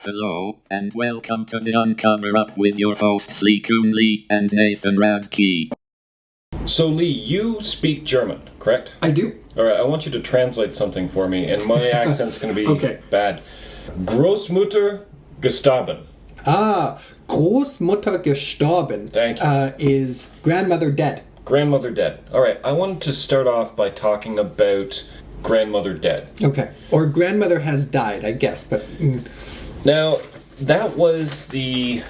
Hello, and welcome to the Uncover Up with your hosts Lee Kuhn Lee and Nathan Radke. So Lee, you speak German, correct? I do. Alright, I want you to translate something for me, and my accent's going to be Okay. bad. Großmutter gestorben. Großmutter gestorben. Thank you. Is grandmother dead. Grandmother dead. Alright, I wanted to start off by talking about grandmother dead. Okay. Or grandmother has died, I guess, but... Now, that was the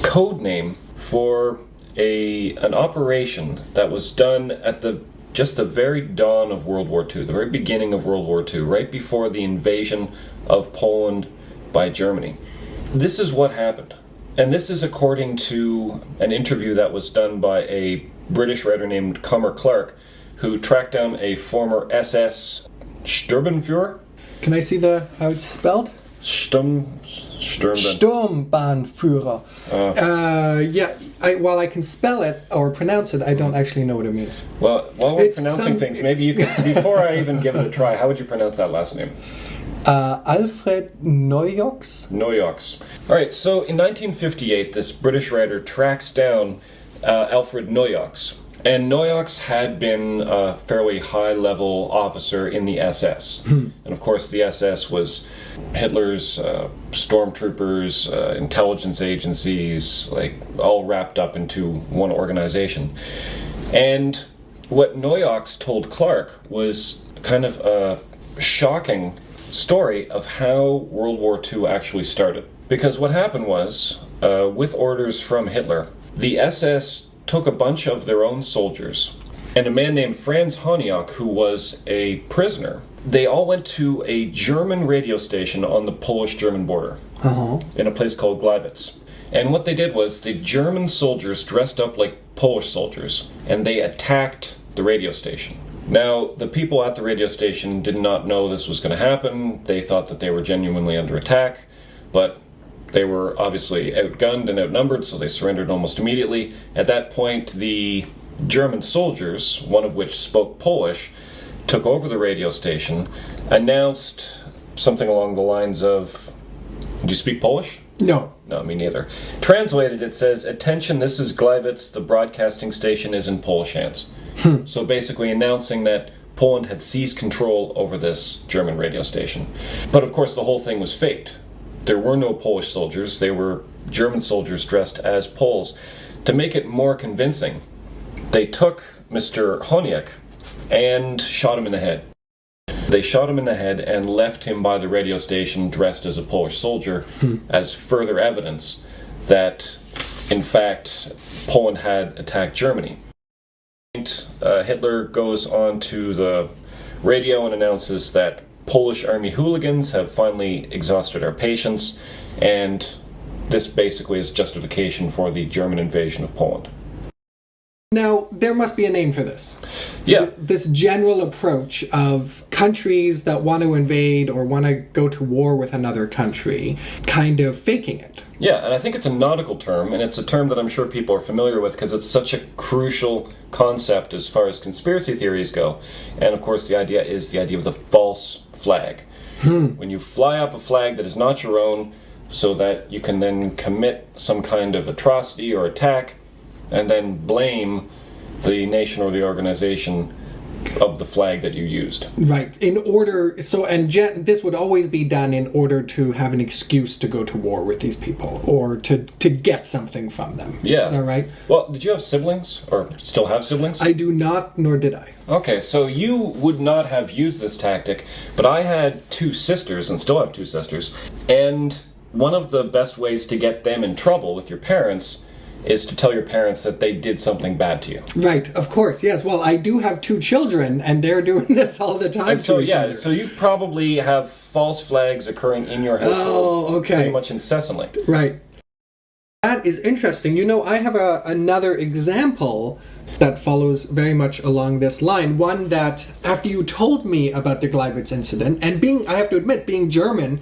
code name for an operation that was done at the very dawn of World War II, the very beginning of World War II, right before the invasion of Poland by Germany. This is what happened. And this is according to an interview that was done by a British writer named Comer Clark, who tracked down a former SS Sturmbannführer. Can I see how it's spelled? Sturmbannführer. Sturmbannführer. While I can spell it or pronounce it, I don't actually know what it means. Well, while we're pronouncing things, maybe you could, before I even give it a try, how would you pronounce that last name? Alfred Noyox? Noyox. Alright, so in 1958, this British writer tracks down Alfred Noyox. And Noyox had been a fairly high-level officer in the SS. And of course, the SS was Hitler's stormtroopers, intelligence agencies, all wrapped up into one organization. And what Noyox told Clark was kind of a shocking story of how World War II actually started. Because what happened was, with orders from Hitler, the SS took a bunch of their own soldiers and a man named Franz Honiak, who was a prisoner. They all went to a German radio station on the Polish-German border in a place called Gleiwitz. And what they did was the German soldiers dressed up like Polish soldiers and they attacked the radio station. Now, the people at the radio station did not know this was going to happen. They thought that they were genuinely under attack, but they were obviously outgunned and outnumbered, so they surrendered almost immediately. At that point, the German soldiers, one of which spoke Polish, took over the radio station, announced something along the lines of, do you speak Polish? No. No, me neither. Translated, it says, "Attention, this is Gleiwitz, the broadcasting station is in Polish hands." So basically announcing that Poland had seized control over this German radio station. But of course, the whole thing was faked. There were no Polish soldiers, they were German soldiers dressed as Poles. To make it more convincing, they took Mr. Honiak and shot him in the head. They shot him in the head and left him by the radio station dressed as a Polish soldier as further evidence that, in fact, Poland had attacked Germany. Hitler goes on to the radio and announces that Polish army hooligans have finally exhausted our patience, and this basically is justification for the German invasion of Poland. Now, there must be a name for this. Yeah. This general approach of countries that want to invade or want to go to war with another country, kind of faking it. Yeah, and I think it's a nautical term, and it's a term that I'm sure people are familiar with because it's such a crucial concept as far as conspiracy theories go. And of course, the idea is the idea of the false flag. When you fly up a flag that is not your own so that you can then commit some kind of atrocity or attack and then blame the nation or the organization of the flag that you used. Right. This would always be done in order to have an excuse to go to war with these people or to get something from them. Yeah. Is that right? Well, did you have siblings or still have siblings? I do not, nor did I. Okay, so you would not have used this tactic, but I had two sisters and still have two sisters, and one of the best ways to get them in trouble with your parents is to tell your parents that they did something bad to you. Right, of course, yes. Well, I do have two children, and they're doing this all the time to each other. So you probably have false flags occurring in your household pretty much incessantly. Right. That is interesting. You know, I have another example that follows very much along this line. One that, after you told me about the Gleiwitz incident, and I have to admit, being German,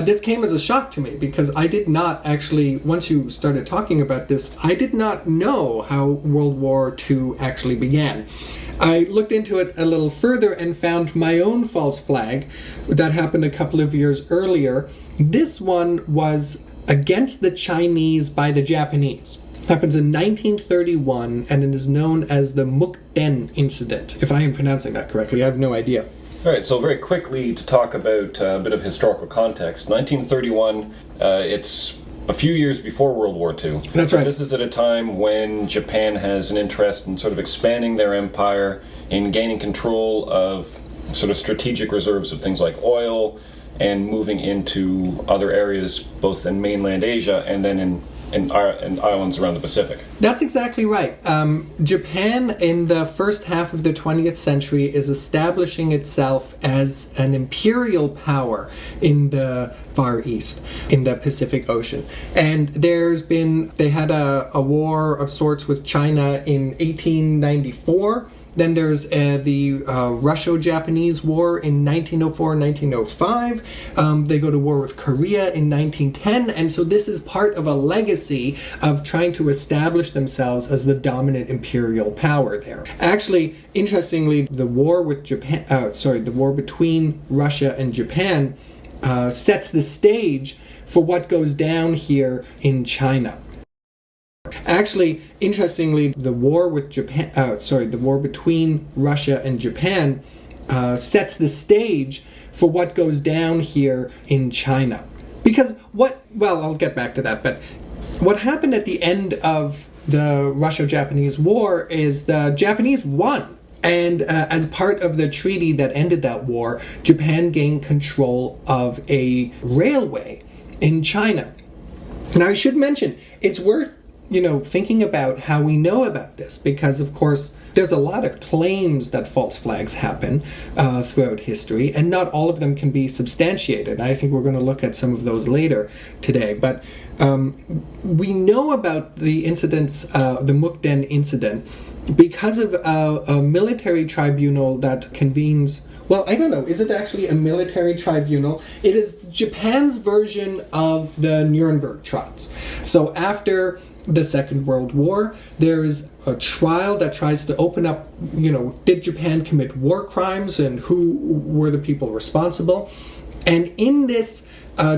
this came as a shock to me because I did not actually, once you started talking about this, I did not know how World War II actually began. I looked into it a little further and found my own false flag that happened a couple of years earlier. This one was against the Chinese by the Japanese. It happens in 1931, and it is known as the Mukden incident. If I am pronouncing that correctly, I have no idea. All right, so very quickly to talk about a bit of historical context. 1931, it's a few years before World War II. That's right. This is at a time when Japan has an interest in sort of expanding their empire, in gaining control of sort of strategic reserves of things like oil, and moving into other areas, both in mainland Asia and then in islands around the Pacific. That's exactly right. Japan in the first half of the 20th century is establishing itself as an imperial power in the Far East, in the Pacific Ocean. And they had a war of sorts with China in 1894. Then there's the Russo-Japanese War in 1904-1905. They go to war with Korea in 1910. And so this is part of a legacy of trying to establish themselves as the dominant imperial power there. Actually, interestingly, the war between Russia and Japan sets the stage for what goes down here in China. Actually, interestingly, the war between Russia and Japan sets the stage for what goes down here in China. Because I'll get back to that, but what happened at the end of the Russo-Japanese War is the Japanese won. And as part of the treaty that ended that war, Japan gained control of a railway in China. Now, I should mention, it's worth thinking about how we know about this, because of course there's a lot of claims that false flags happen throughout history, and not all of them can be substantiated. I think we're going to look at some of those later today, but we know about the incidents, the Mukden incident, because of a military tribunal that convenes. Well, I don't know. Is it actually a military tribunal? It is Japan's version of the Nuremberg trials. So after the Second World War, there is a trial that tries to open up, did Japan commit war crimes and who were the people responsible? And in this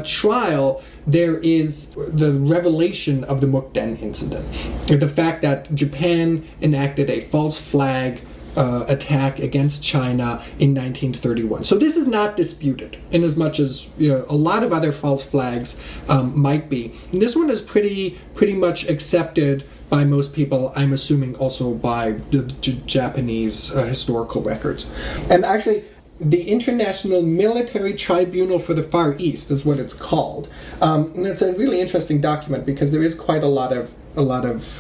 trial, there is the revelation of the Mukden incident. The fact that Japan enacted a false flag attack against China in 1931. So this is not disputed, in as much as a lot of other false flags might be. And this one is pretty much accepted by most people, I'm assuming also by the Japanese historical records. And actually, the International Military Tribunal for the Far East is what it's called. And it's a really interesting document because there is quite a lot of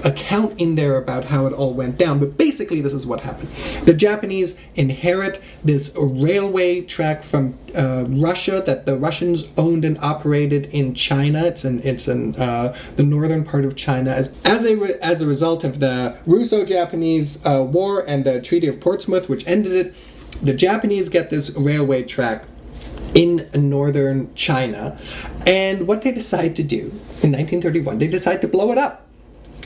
account in there about how it all went down. But basically, this is what happened. The Japanese inherit this railway track from Russia that the Russians owned and operated in China. It's in the northern part of China. As a result of the Russo-Japanese War and the Treaty of Portsmouth, which ended it, the Japanese get this railway track in northern China. And what they decide to do in 1931, they decide to blow it up.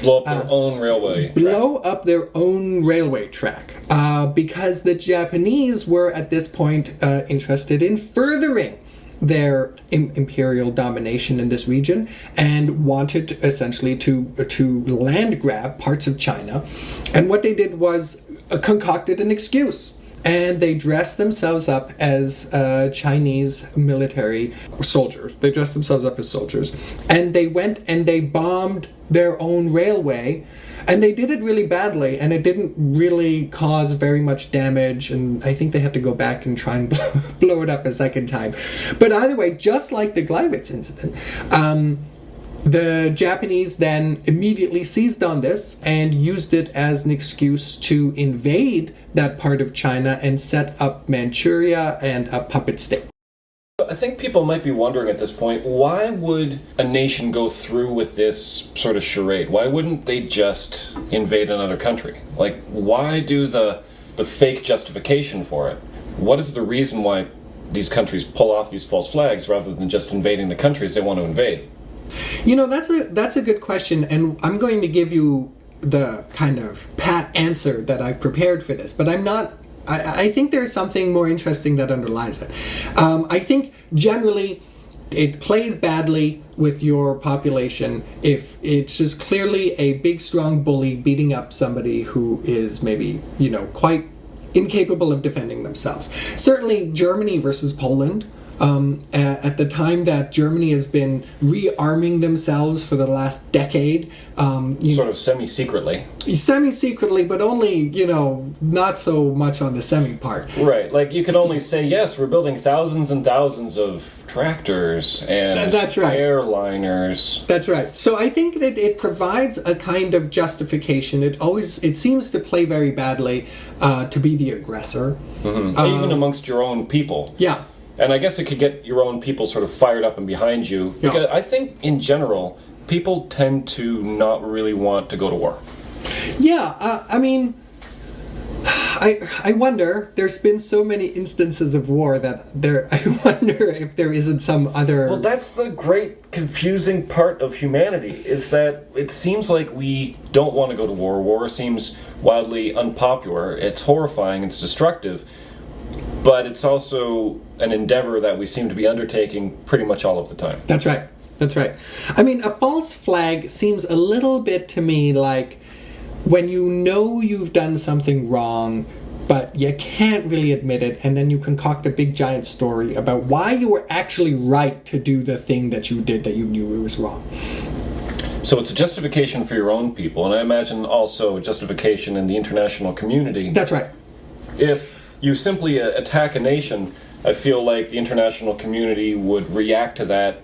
Blow up their own railway track. Blow up their own railway track. Because the Japanese were at this point interested in furthering their imperial domination in this region and wanted essentially to land grab parts of China. And what they did was concocted an excuse. And they dressed themselves up as Chinese military soldiers. They dressed themselves up as soldiers. And they went and they bombed their own railway. And they did it really badly. And it didn't really cause very much damage. And I think they had to go back and try and blow it up a second time. But either way, just like the Gleiwitz incident, the Japanese then immediately seized on this and used it as an excuse to invade that part of China and set up Manchuria and a puppet state. I think people might be wondering at this point, why would a nation go through with this sort of charade? Why wouldn't they just invade another country? Like, why do the fake justification for it? What is the reason why these countries pull off these false flags rather than just invading the countries they want to invade? That's a good question, and I'm going to give you the kind of pat answer that I've prepared for this, but I'm not. I think there's something more interesting that underlies it. I think generally it plays badly with your population if it's just clearly a big, strong bully beating up somebody who is maybe, quite incapable of defending themselves. Certainly Germany versus Poland. At the time that Germany has been rearming themselves for the last decade. Sort of semi-secretly. Semi-secretly, but only, not so much on the semi part. Right, like you can only say, yes, we're building thousands and thousands of tractors and That's right. airliners. That's right. So I think that it provides a kind of justification. It seems to play very badly to be the aggressor. Mm-hmm. Even amongst your own people. Yeah. And I guess it could get your own people sort of fired up and behind you. Because I think, in general, people tend to not really want to go to war. Yeah, I wonder, there's been so many instances of war that I wonder if there isn't some other... Well, that's the great confusing part of humanity, is that it seems like we don't want to go to war. War seems wildly unpopular. It's horrifying, it's destructive. But it's also an endeavor that we seem to be undertaking pretty much all of the time. That's right. That's right. I mean, a false flag seems a little bit to me like when you know you've done something wrong, but you can't really admit it, and then you concoct a big giant story about why you were actually right to do the thing that you did that you knew it was wrong. So it's a justification for your own people, and I imagine also a justification in the international community. That's right. If you simply attack a nation, I feel like the international community would react to that.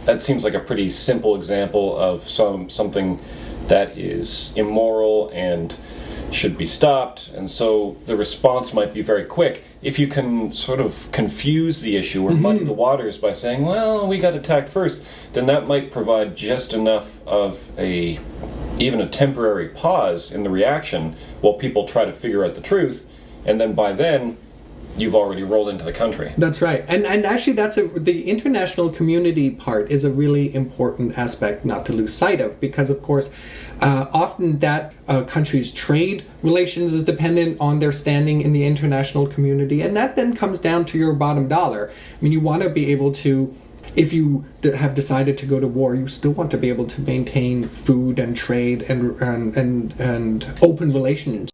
That seems like a pretty simple example of something that is immoral and should be stopped, and so the response might be very quick. If you can sort of confuse the issue or muddy the waters by saying, well, we got attacked first, then that might provide just enough of even a temporary pause in the reaction while people try to figure out the truth. And then by then, you've already rolled into the country. That's right. And actually, the international community part is a really important aspect not to lose sight of, because, of course, often that country's trade relations is dependent on their standing in the international community, and that then comes down to your bottom dollar. I mean, you want to be able to, if you have decided to go to war, you still want to be able to maintain food and trade and open relations.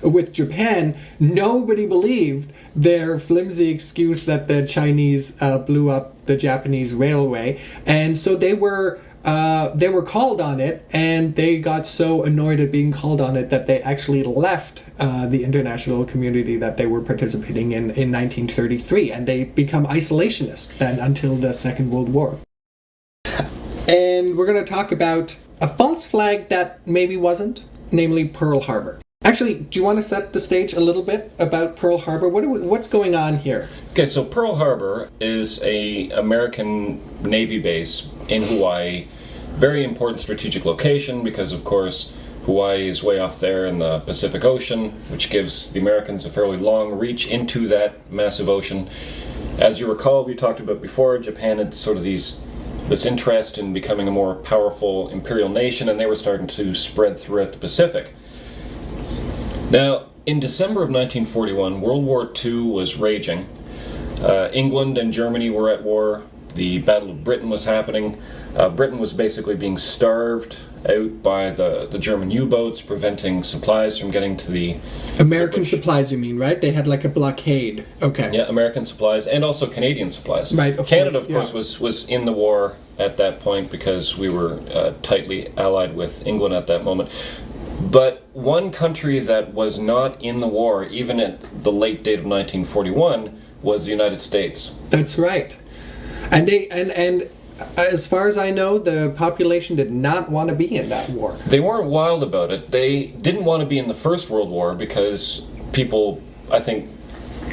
With Japan, nobody believed their flimsy excuse that the Chinese blew up the Japanese railway, and so they were called on it, and they got so annoyed at being called on it that they actually left the international community that they were participating in 1933, and they become isolationists then until the Second World War. And we're going to talk about a false flag that maybe wasn't, namely Pearl Harbor. Actually, do you want to set the stage a little bit about Pearl Harbor? What's going on here? Okay, so Pearl Harbor is an American Navy base in Hawaii. Very important strategic location because, of course, Hawaii is way off there in the Pacific Ocean, which gives the Americans a fairly long reach into that massive ocean. As you recall, we talked about before, Japan had sort of this interest in becoming a more powerful imperial nation, and they were starting to spread throughout the Pacific. Now, in December of 1941, World War II was raging. England and Germany were at war. The Battle of Britain was happening. Britain was basically being starved out by the German U-boats, preventing supplies from getting to the... American supplies, you mean, right? They had like a blockade. Okay. Yeah, American supplies, and also Canadian supplies. Right, Canada, of course, was in the war at that point because we were tightly allied with England at that moment. But one country that was not in the war, even at the late date of 1941, was the United States. That's right. And as far as I know, the population did not want to be in that war. They weren't wild about it. They didn't want to be in the First World War because people, I think,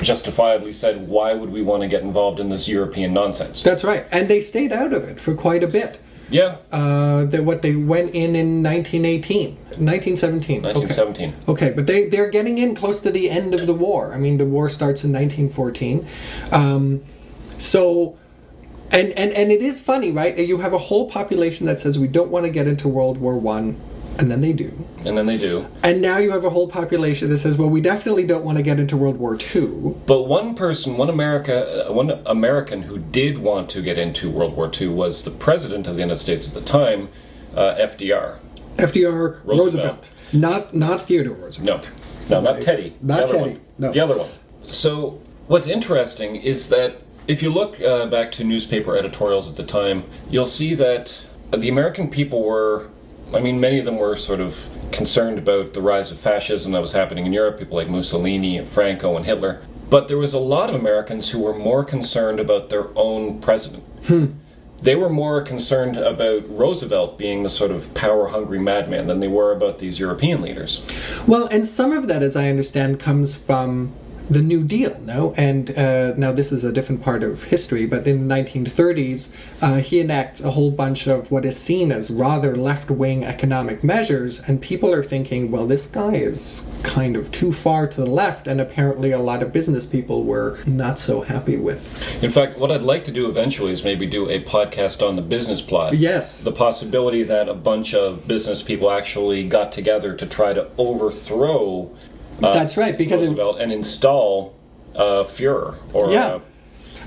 justifiably said, why would we want to get involved in this European nonsense? That's right. And they stayed out of it for quite a bit. Yeah. They went in 1917. Okay, but they're getting in close to the end of the war. I mean, the war starts in 1914. And it is funny, right? You have a whole population that says we don't want to get into World War I. And then they do. And now you have a whole population that says, well, we definitely don't want to get into World War II. But one American who did want to get into World War II was the President of the United States at the time, FDR. FDR Roosevelt. Not Theodore Roosevelt. No, not Teddy. Not Teddy. No. The other one. So what's interesting is that if you look back to newspaper editorials at the time, you'll see that the American people were, many of them were sort of concerned about the rise of fascism that was happening in Europe, people like Mussolini and Franco and Hitler. But there was a lot of Americans who were more concerned about their own president. They were more concerned about Roosevelt being the sort of power-hungry madman than they were about these European leaders. Well, and some of that, as I understand, comes from the New Deal, no? And now this is a different part of history, but in the 1930s, he enacts a whole bunch of what is seen as rather left-wing economic measures, and people are thinking, well, this guy is kind of too far to the left, and apparently a lot of business people were not so happy with. In fact, what I'd like to do eventually is maybe do a podcast on the business plot. Yes. The possibility that a bunch of business people actually got together to try to overthrow that's right, because Roosevelt and install Führer.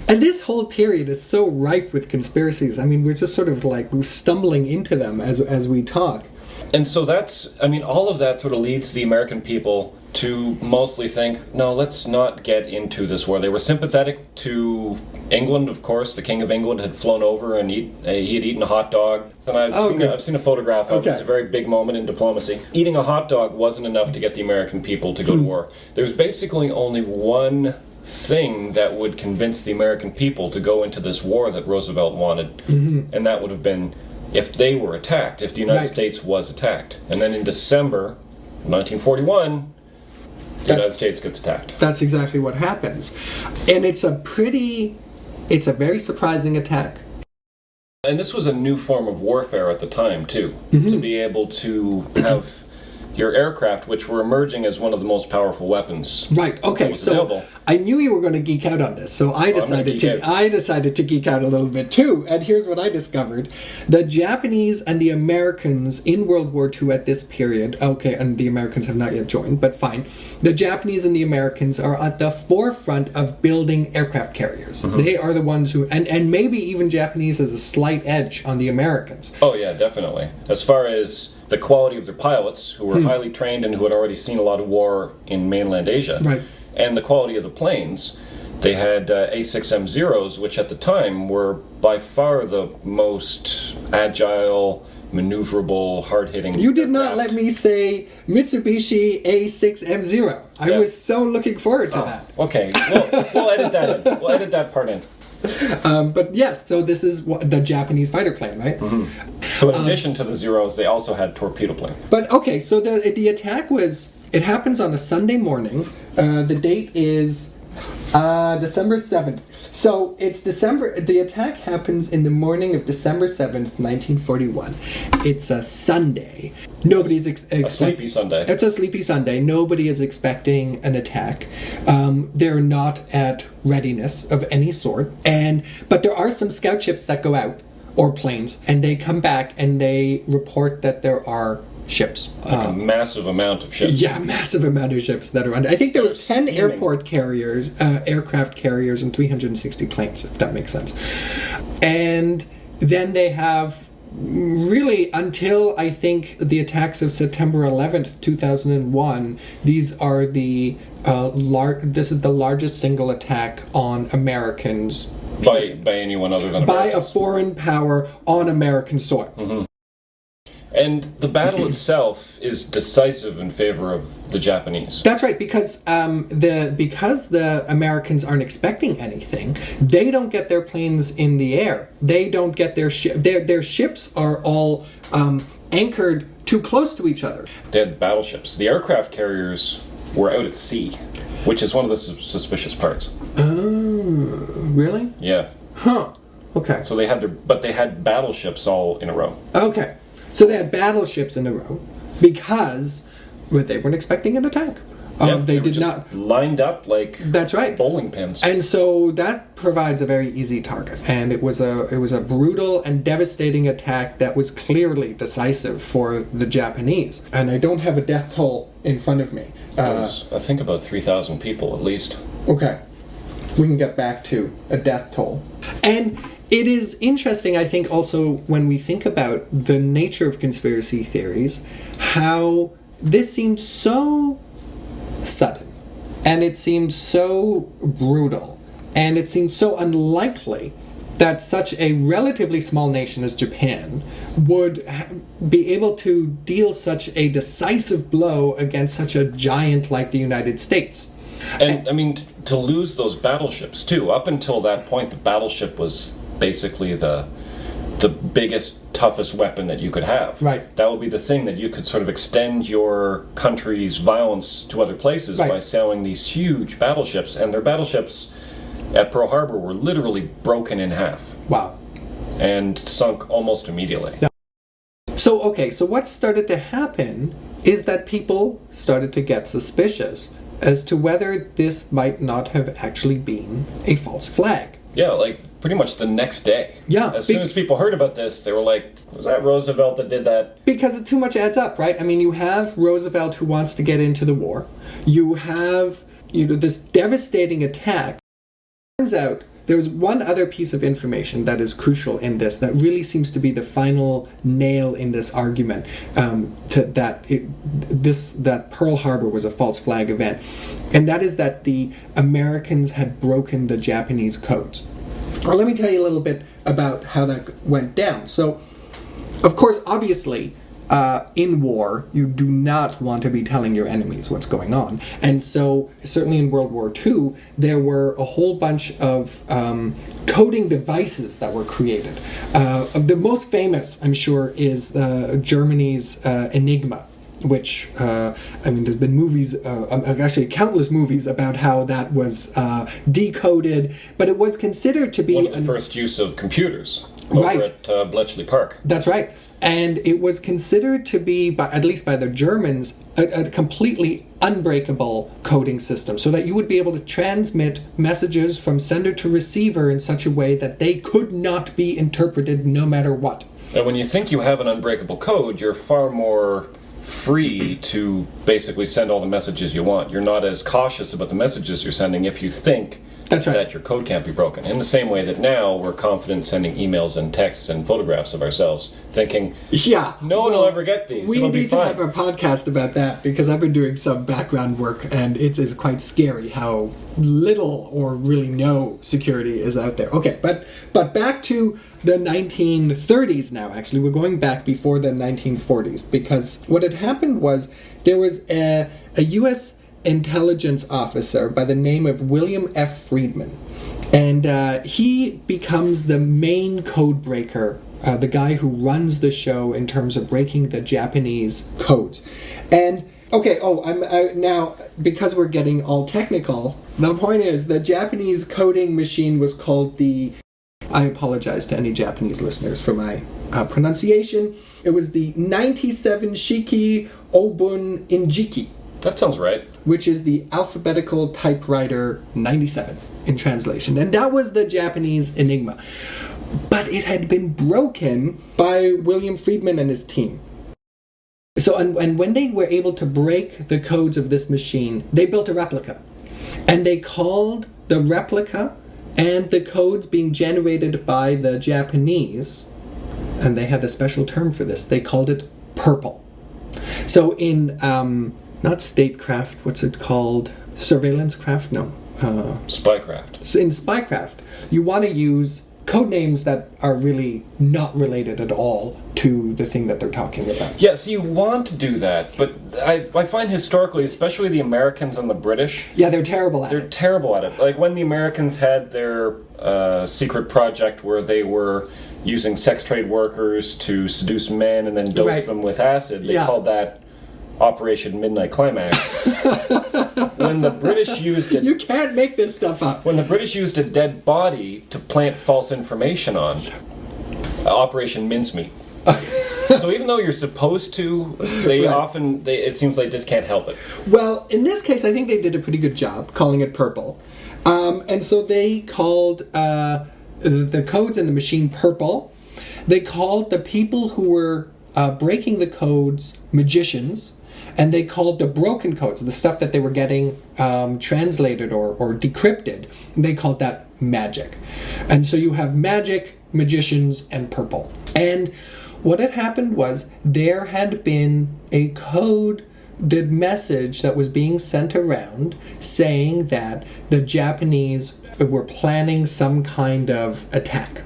And this whole period is so rife with conspiracies. We're just sort of like stumbling into them as we talk. And so that's, all of that sort of leads the American people to mostly think, no, let's not get into this war. They were sympathetic to England, of course. The King of England had flown over and he had eaten a hot dog. And I've seen a photograph of it. It's a very big moment in diplomacy. Eating a hot dog wasn't enough to get the American people to go to war. There's basically only one thing that would convince the American people to go into this war that Roosevelt wanted, and that would have been if they were attacked, if the United States was attacked. And then in December 1941, the United States gets attacked. That's exactly what happens. And it's a very surprising attack. And this was a new form of warfare at the time, too. To be able to have your aircraft, which were emerging as one of the most powerful weapons. Right, okay, so available. I knew you were going to geek out on this, so I decided to geek out a little bit too, and here's what I discovered. The Japanese and the Americans in World War II at this period, okay, and the Americans have not yet joined, but fine. The Japanese and the Americans are at the forefront of building aircraft carriers. They are the ones who, and maybe even Japanese has a slight edge on the Americans. Oh yeah, definitely. As far as the quality of their pilots, who were highly trained and who had already seen a lot of war in mainland Asia, right, and the quality of the planes, they had A6M0s, which at the time were by far the most agile, maneuverable, hard-hitting. You did not let me say Mitsubishi A6M0. I was so looking forward to that. Okay, we'll edit that in. We'll edit that part in. But yes, so this is the Japanese fighter plane, right? So in addition to the Zeros, they also had torpedo plane. But okay, so the attack it happens on a Sunday morning. The date is December 7th. So it's the attack happens in the morning of December 7th, 1941. It's a Sunday. Nobody's a sleepy Sunday. It's a sleepy Sunday. Nobody is expecting an attack. They're not at readiness of any sort. But there are some scout ships that go out, or planes, and they come back and they report that there are ships. A massive amount of ships. Yeah, massive amount of ships that are under. I think there was 10 aircraft carriers, and 360 planes, if that makes sense. And then they have, really, until I think the attacks of September 11th, 2001, these are the this is the largest single attack on Americans. By anyone other than Americans. By a foreign power on American soil. And the battle itself is decisive in favor of the Japanese. That's right, because the Americans aren't expecting anything. They don't get their planes in the air. They don't get their ships are all anchored too close to each other. They had battleships. The aircraft carriers were out at sea, which is one of the suspicious parts. Oh, really? Yeah. Huh. Okay. So they had battleships all in a row. Okay. So they had battleships in a row because they weren't expecting an attack. They were did just not. lined up like That's right. bowling pins. And so that provides a very easy target, and it was a brutal and devastating attack that was clearly decisive for the Japanese. And I don't have a death toll in front of me. It was, I think, about 3,000 people at least. Okay, we can get back to a death toll. And it is interesting, I think, also when we think about the nature of conspiracy theories, how this seems so sudden, and it seems so brutal, and it seems so unlikely that such a relatively small nation as Japan would be able to deal such a decisive blow against such a giant like the United States. And, I mean, to lose those battleships, too. Up until that point, the battleship was basically the biggest, toughest weapon that you could have. Right. That would be the thing that you could sort of extend your country's violence to other places by sailing these huge battleships. And their battleships at Pearl Harbor were literally broken in half. Wow. And sunk almost immediately. Yeah. So what started to happen is that people started to get suspicious as to whether this might not have actually been a false flag. Yeah, like pretty much the next day. Yeah. As soon as people heard about this, they were like, was that Roosevelt that did that? Because it too much adds up, right? I mean, you have Roosevelt who wants to get into the war. You have, this devastating attack. Turns out there's one other piece of information that is crucial in this that really seems to be the final nail in this argument, that Pearl Harbor was a false flag event. And that is that the Americans had broken the Japanese codes. Well, let me tell you a little bit about how that went down. So, of course, obviously, in war, you do not want to be telling your enemies what's going on. And so, certainly in World War II, there were a whole bunch of coding devices that were created. The most famous, I'm sure, is Germany's Enigma, which, there's been movies, actually countless movies about how that was decoded, but it was considered to be one of the first use of computers over at Bletchley Park. That's right. And it was considered to be, at least by the Germans, a completely unbreakable coding system, so that you would be able to transmit messages from sender to receiver in such a way that they could not be interpreted no matter what. And when you think you have an unbreakable code, you're far more free to basically send all the messages you want. You're not as cautious about the messages you're sending if you think that your code can't be broken. In the same way that now we're confident sending emails and texts and photographs of ourselves, thinking, no one will ever get these. We need to have a podcast about that, because I've been doing some background work, and it is quite scary how little or really no security is out there. Okay, but back to the 1930s now, actually. We're going back before the 1940s, because what had happened was there was a U.S. intelligence officer by the name of William F. Friedman. And he becomes the main code breaker, the guy who runs the show in terms of breaking the Japanese codes. And, now, because we're getting all technical, the point is the Japanese coding machine was called I apologize to any Japanese listeners for my pronunciation. It was the 97 Shiki Obun Injiki. That sounds right. Which is the alphabetical typewriter 97 in translation. And that was the Japanese Enigma. But it had been broken by William Friedman and his team. So, and when they were able to break the codes of this machine, they built a replica. And they called the replica and the codes being generated by the Japanese, and they had a special term for this, they called it purple. So in not statecraft, what's it called? Surveillance craft? No. Spycraft. So in spycraft, you want to use code names that are really not related at all to the thing that they're talking about. Yes, you want to do that, but I find historically, especially the Americans and the British... Yeah, they're terrible at it. They're terrible at it. Like when the Americans had their secret project where they were using sex trade workers to seduce men and then dose them with acid, they called that Operation Midnight Climax. When the British used it... You can't make this stuff up. When the British used a dead body to plant false information on, Operation Mincemeat. So even though you're supposed to, it seems like just can't help it. Well, in this case, I think they did a pretty good job calling it purple. And so they called the codes in the machine purple. They called the people who were breaking the codes magicians. And they called the broken codes, the stuff that they were getting translated or decrypted, they called that magic. And so you have magic, magicians, and purple. And what had happened was there had been a coded message that was being sent around saying that the Japanese were planning some kind of attack.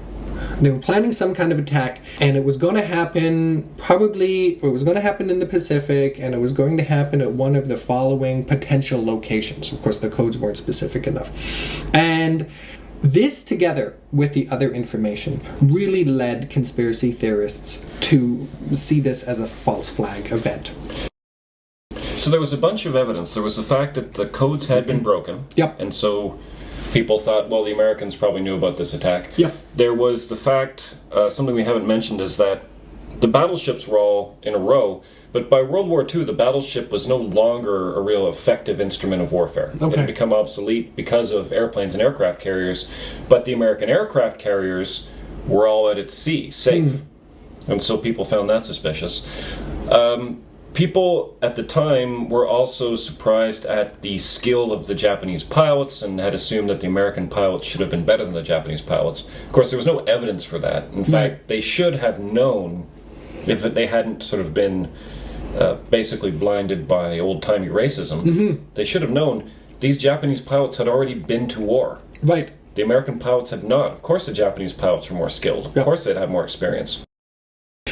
They were planning some kind of attack, and it was going to happen it was going to happen in the Pacific, and it was going to happen at one of the following potential locations. Of course, the codes weren't specific enough. And this, together with the other information, really led conspiracy theorists to see this as a false flag event. So there was a bunch of evidence. There was the fact that the codes had been broken. Yep. And so people thought, well, the Americans probably knew about this attack. Yep. There was the fact, something we haven't mentioned, is that the battleships were all in a row, but by World War II, the battleship was no longer a real effective instrument of warfare. Okay. It had become obsolete because of airplanes and aircraft carriers, but the American aircraft carriers were all out at sea, safe. And so people found that suspicious. People at the time were also surprised at the skill of the Japanese pilots and had assumed that the American pilots should have been better than the Japanese pilots. Of course, there was no evidence for that. In fact, they should have known, if they hadn't sort of been basically blinded by old-timey racism, they should have known these Japanese pilots had already been to war. Right. The American pilots had not. Of course the Japanese pilots were more skilled. Of course they'd have more experience.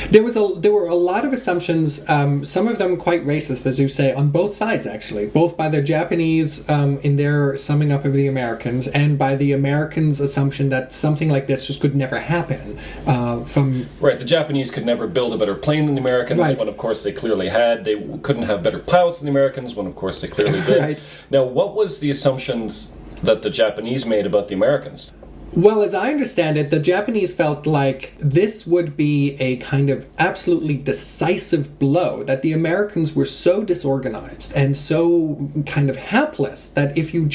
There were a lot of assumptions, some of them quite racist, as you say, on both sides, actually. Both by the Japanese in their summing up of the Americans, and by the Americans' assumption that something like this just could never happen. Right, the Japanese could never build a better plane than the Americans, when of course they clearly had. They couldn't have better pilots than the Americans, when of course they clearly did. Right. Now, what was the assumptions that the Japanese made about the Americans? Well, as I understand it, the Japanese felt like this would be a kind of absolutely decisive blow, that the Americans were so disorganized and so kind of hapless that if you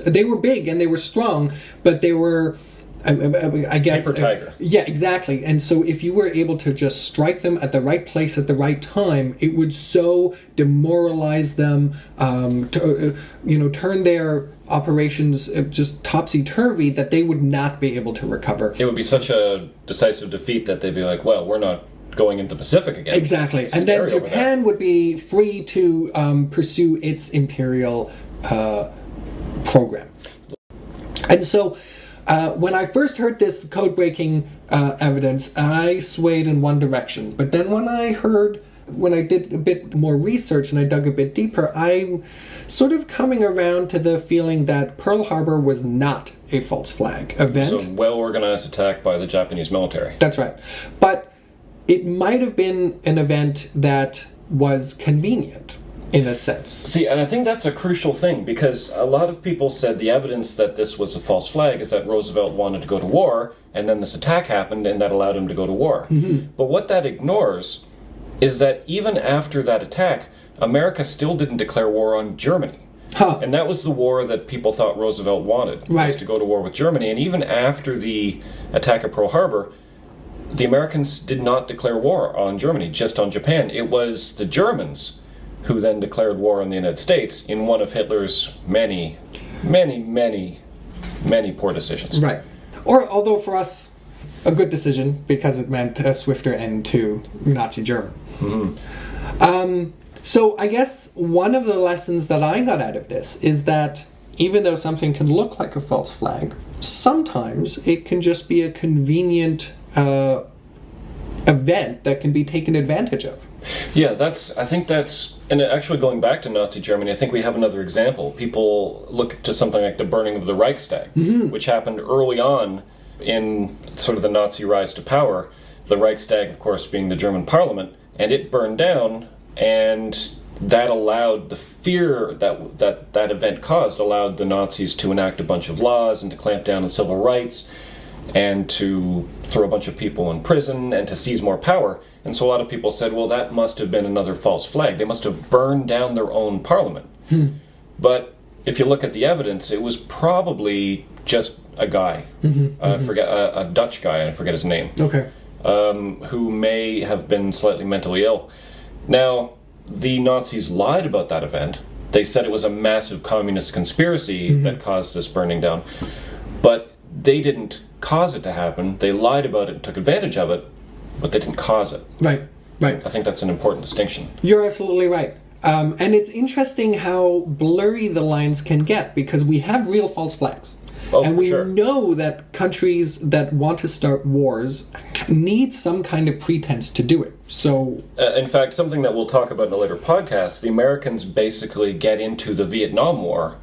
they were big and they were strong, but they were, I guess... Paper tiger. Yeah, exactly. And so if you were able to just strike them at the right place at the right time, it would so demoralize them, turn their operations just topsy-turvy that they would not be able to recover. It would be such a decisive defeat that they'd be like, well, we're not going into the Pacific again. Exactly. And then Japan would be free to pursue its imperial program. And so when I first heard this code-breaking evidence, I swayed in one direction. But then when I did a bit more research and I dug a bit deeper, I'm sort of coming around to the feeling that Pearl Harbor was not a false flag event. It was a well-organized attack by the Japanese military. That's right. But it might have been an event that was convenient, in a sense. See, and I think that's a crucial thing, because a lot of people said the evidence that this was a false flag is that Roosevelt wanted to go to war, and then this attack happened, and that allowed him to go to war. But what that ignores is that even after that attack, America still didn't declare war on Germany. And that was the war that people thought Roosevelt wanted, was to go to war with Germany. And even after the attack of Pearl Harbor, the Americans did not declare war on Germany, just on Japan. It was the Germans who then declared war on the United States in one of Hitler's many, many, many, many poor decisions. Right. Although for us, a good decision, because it meant a swifter end to Nazi Germany. So I guess one of the lessons that I got out of this is that even though something can look like a false flag, sometimes it can just be a convenient event that can be taken advantage of. Yeah, and actually going back to Nazi Germany, I think we have another example. People look to something like the burning of the Reichstag, which happened early on in sort of the Nazi rise to power. The Reichstag, of course, being the German parliament, and it burned down, and that allowed the fear that event caused, allowed the Nazis to enact a bunch of laws and to clamp down on civil rights. and to throw a bunch of people in prison and to seize more power. And so a lot of people said, well, that must have been another false flag. They must have burned down their own parliament. But if you look at the evidence, it was probably just a guy, a Dutch guy, I forget his name, who may have been slightly mentally ill. Now, the Nazis lied about that event. They said it was a massive communist conspiracy that caused this burning down. But they didn't cause it to happen. They lied about it and took advantage of it, but they didn't cause it. Right. I think that's an important distinction. You're absolutely right. And it's interesting how blurry the lines can get, because we have real false flags. And we know that countries that want to start wars need some kind of pretense to do it. So, in fact, something that we'll talk about in a later podcast, the Americans basically get into the Vietnam War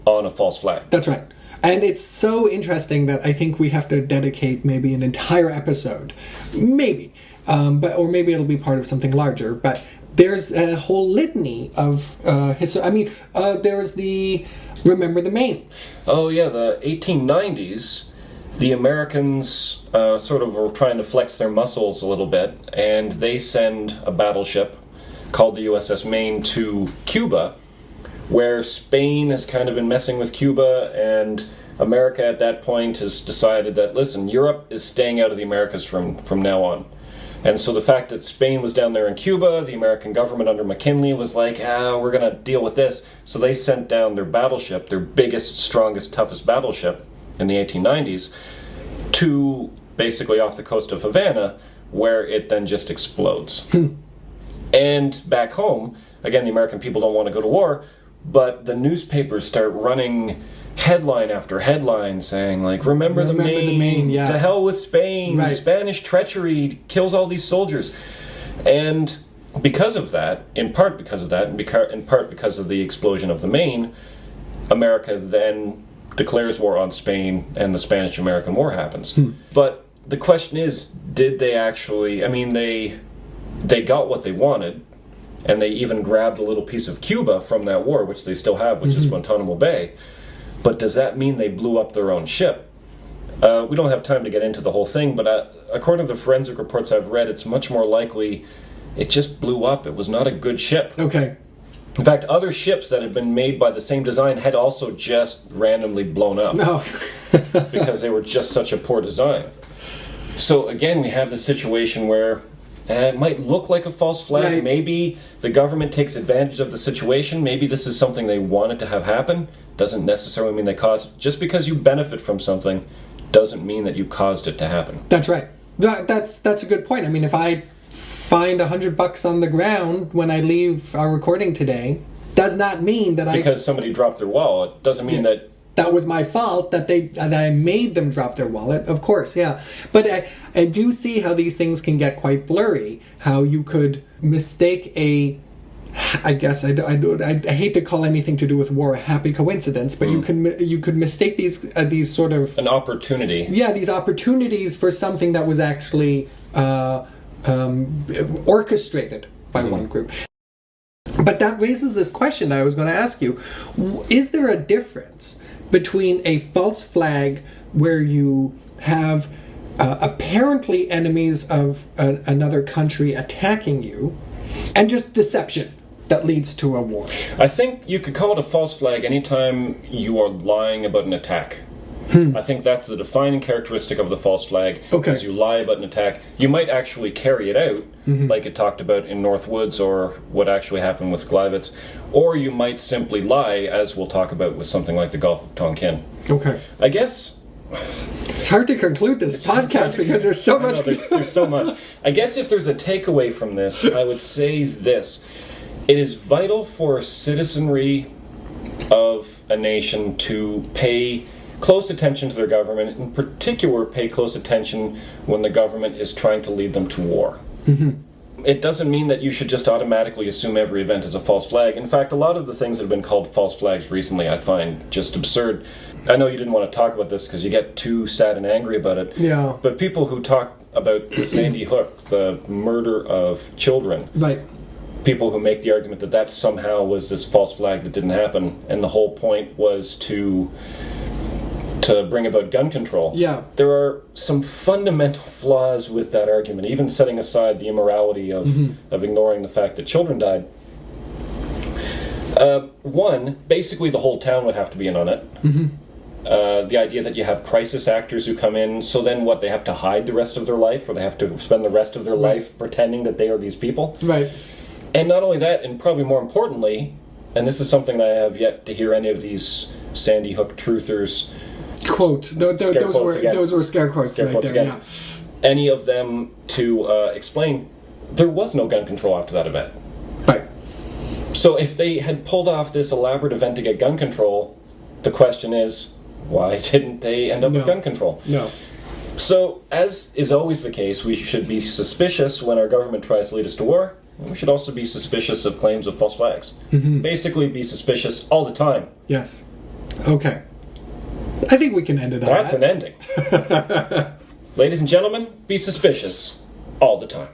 on a false flag. That's right. And it's so interesting that I think we have to dedicate maybe an entire episode, maybe, or maybe it'll be part of something larger, but there's a whole litany of history. I mean, there's the Remember the Maine. Oh yeah, the 1890s, the Americans sort of were trying to flex their muscles a little bit, and they send a battleship called the USS Maine to Cuba, where Spain has kind of been messing with Cuba, and America at that point has decided that, listen, Europe is staying out of the Americas from now on. And so the fact that Spain was down there in Cuba, the American government under McKinley was like, we're going to deal with this. So they sent down their battleship, their biggest, strongest, toughest battleship in the 1890s, to basically off the coast of Havana, where it then just explodes. And back home, again, the American people don't want to go to war, but the newspapers start running headline after headline saying, like, remember the Maine, to hell with Spain, Spanish treachery kills all these soldiers. And because of that, in part because of that, and in part because of the explosion of the Maine, America then declares war on Spain, and the Spanish-American War happens. But the question is, did they actually, I mean, they got what they wanted, and they even grabbed a little piece of Cuba from that war, which they still have, which is Guantanamo Bay. But does that mean they blew up their own ship? We don't have time to get into the whole thing, but according to the forensic reports I've read, it's much more likely it just blew up. It was not a good ship. Okay. In fact, other ships that had been made by the same design had also just randomly blown up. No. Because they were just such a poor design. So again, we have the situation where it might look like a false flag. Right. Maybe the government takes advantage of the situation. Maybe this is something they wanted to have happen. Doesn't necessarily mean they caused it. Just because you benefit from something doesn't mean that you caused it to happen. That's right. That's a good point. I mean, if I find $100 on the ground when I leave our recording today, does not mean that because somebody dropped their wallet doesn't mean that was my fault, that I made them drop their wallet. Of course, yeah. But I do see how these things can get quite blurry. How you could mistake I guess I hate to call anything to do with war a happy coincidence, but you could mistake these sort of an opportunity. Yeah, these opportunities for something that was actually orchestrated by one group. But that raises this question that I was going to ask you: is there a difference between a false flag where you have apparently enemies of another country attacking you, and just deception that leads to a war? I think you could call it a false flag anytime you are lying about an attack. I think that's the defining characteristic of the false flag. Okay. Is you lie about an attack. You might actually carry it out, like it talked about in Northwoods, or what actually happened with Gleiwitz, or you might simply lie, as we'll talk about with something like the Gulf of Tonkin. Okay. I guess it's hard to conclude this podcast because there's so much. There's so much. I guess if there's a takeaway from this, I would say this. It is vital for citizenry of a nation to pay close attention to their government, in particular pay close attention when the government is trying to lead them to war. It doesn't mean that you should just automatically assume every event is a false flag. In fact, a lot of the things that have been called false flags recently I find just absurd. I know you didn't want to talk about this because you get too sad and angry about it. Yeah. But people who talk about Sandy Hook, the murder of children, right. People who make the argument that somehow was this false flag that didn't happen, and the whole point was to to bring about gun control. Yeah. There are some fundamental flaws with that argument, even setting aside the immorality of ignoring the fact that children died. One, basically the whole town would have to be in on it. The idea that you have crisis actors who come in, so then what, they have to hide the rest of their life, or they have to spend the rest of their life pretending that they are these people? Right. And not only that, and probably more importantly, and this is something that I have yet to hear any of these Sandy Hook truthers quote. Those were scare quotes scare right quotes there. again. Any of them to explain there was no gun control after that event. Right. So if they had pulled off this elaborate event to get gun control, the question is, why didn't they end up with gun control? No. So, as is always the case, we should be suspicious when our government tries to lead us to war. And we should also be suspicious of claims of false flags. Basically, be suspicious all the time. Yes. Okay. I think we can end it on that. That's an ending. Ladies and gentlemen, be suspicious all the time.